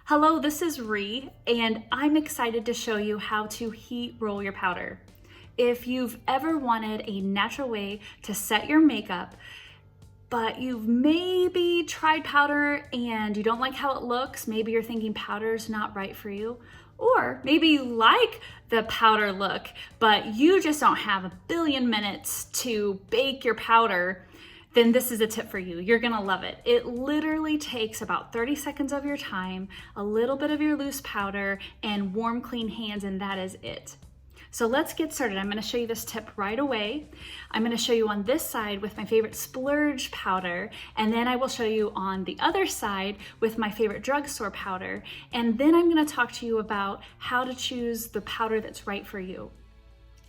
Hello, this is Ree, and I'm excited to show you how to heat roll your powder. If you've ever wanted a natural way to set your makeup, but you've maybe tried powder and you don't like how it looks, maybe you're thinking powder's not right for you, or maybe you like the powder look, but you just don't have a billion minutes to bake your powder, then this is a tip for you. You're gonna love it. It literally takes about 30 seconds of your time, a little bit of your loose powder, and warm, clean hands, and that is it. So let's get started. I'm gonna show you this tip right away. I'm gonna show you on this side with my favorite splurge powder, and then I will show you on the other side with my favorite drugstore powder, and then I'm gonna talk to you about how to choose the powder that's right for you.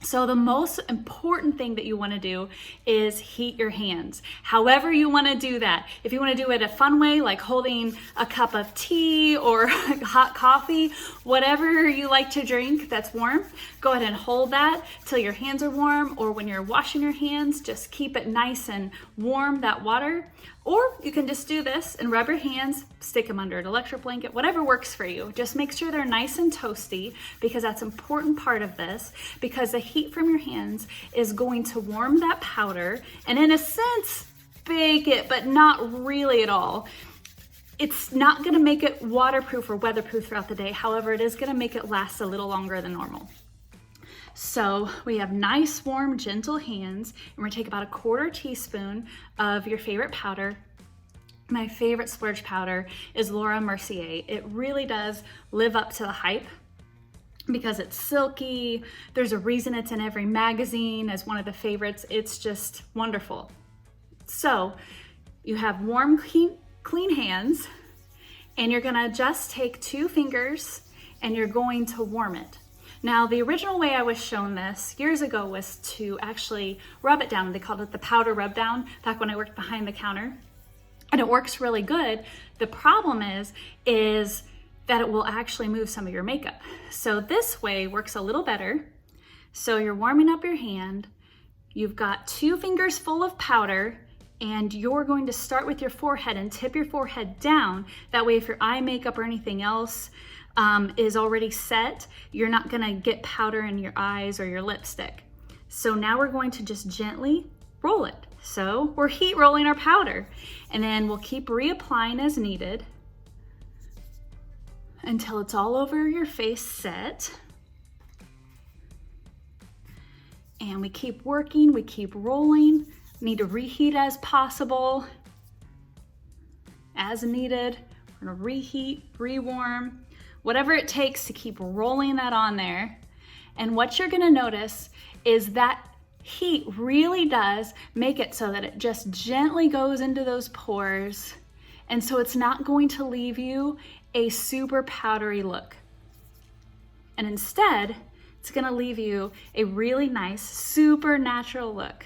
So the most important thing that you want to do is heat your hands. However you want to do that. If you want to do it a fun way, like holding a cup of tea or hot coffee, whatever you like to drink that's warm, go ahead and hold that till your hands are warm, or when you're washing your hands, just keep it nice and warm, that water. Or you can just do this and rub your hands, stick them under an electric blanket, whatever works for you. Just make sure they're nice and toasty, because that's an important part of this, because the heat from your hands is going to warm that powder and in a sense, bake it, but not really at all. It's not gonna make it waterproof or weatherproof throughout the day. However, it is gonna make it last a little longer than normal. So we have nice, warm, gentle hands, and we're gonna take about 1/4 teaspoon of your favorite powder. My favorite splurge powder is Laura Mercier. It really does live up to the hype because it's silky. There's a reason it's in every magazine as one of the favorites. It's just wonderful. So you have warm, clean hands, and you're gonna just take 2 fingers and you're going to warm it. Now, the original way I was shown this years ago was to actually rub it down. They called it the powder rub down back when I worked behind the counter. And it works really good. The problem is that it will actually move some of your makeup. So this way works a little better. So you're warming up your hand. You've got 2 fingers full of powder, and you're going to start with your forehead and tip your forehead down. That way, if your eye makeup or anything else is already set, you're not gonna get powder in your eyes or your lipstick. So now we're going to just gently roll it. So we're heat rolling our powder, and then we'll keep reapplying as needed until it's all over your face set. And we keep working, we keep rolling. Need to reheat as possible, as needed. We're gonna reheat, rewarm, whatever it takes to keep rolling that on there. And what you're gonna notice is that heat really does make it so that it just gently goes into those pores. And so it's not going to leave you a super powdery look. And instead, it's gonna leave you a really nice, super natural look.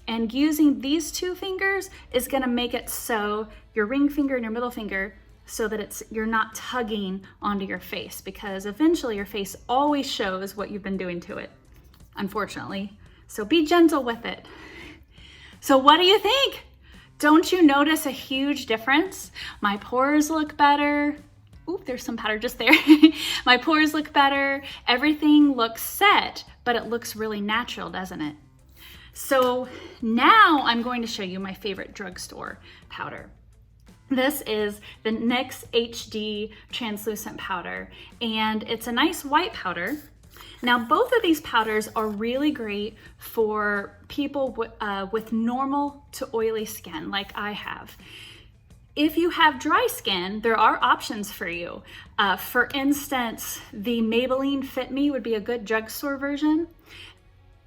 And using these 2 fingers is gonna make it so your ring finger and your middle finger, so that you're not tugging onto your face, because eventually your face always shows what you've been doing to it, unfortunately. So be gentle with it. So what do you think? Don't you notice a huge difference? My pores look better. Ooh, there's some powder just there. My pores look better. Everything looks set, but it looks really natural, doesn't it? So now I'm going to show you my favorite drugstore powder. This is the NYX HD translucent powder, and it's a nice white powder. Now, both of these powders are really great for people with normal to oily skin like I have. If you have dry skin, there are options for you. For instance, the Maybelline Fit Me would be a good drugstore version.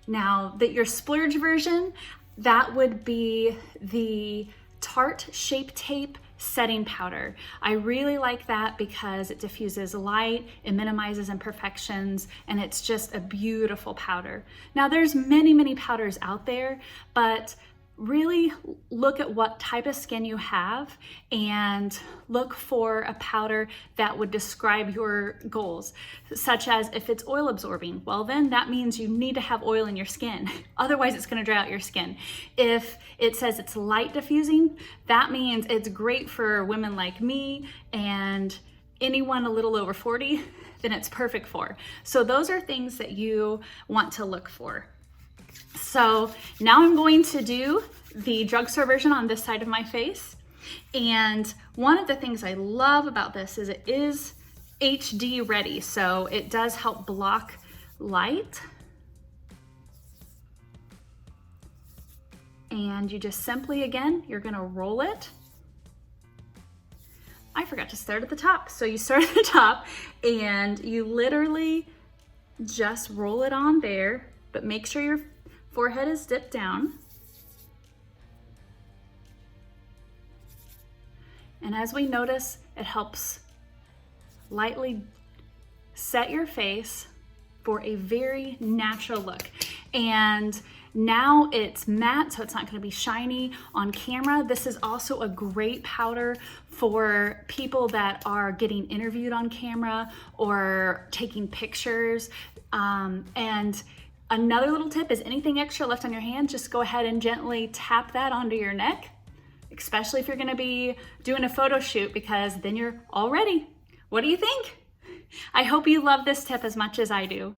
Now, your splurge version, that would be the Tarte Shape Tape setting powder. I really like that because it diffuses light, it minimizes imperfections, and it's just a beautiful powder. Now, there's many powders out there, but really look at what type of skin you have and look for a powder that would describe your goals, such as if it's oil absorbing, well then that means you need to have oil in your skin. Otherwise it's going to dry out your skin. If it says it's light diffusing, that means it's great for women like me and anyone a little over 40, then it's perfect for. So those are things that you want to look for. So now I'm going to do the drugstore version on this side of my face. And one of the things I love about this is it is HD ready. So it does help block light. And you just simply, again, you're gonna roll it. I forgot to start at the top. So you start at the top and you literally just roll it on there, but make sure your forehead is dipped down. And as we notice, it helps lightly set your face for a very natural look. And now it's matte, so it's not gonna be shiny on camera. This is also a great powder for people that are getting interviewed on camera or taking pictures. And another little tip is anything extra left on your hand, just go ahead and gently tap that onto your neck, especially if you're gonna be doing a photo shoot, because then you're all ready. What do you think? I hope you love this tip as much as I do.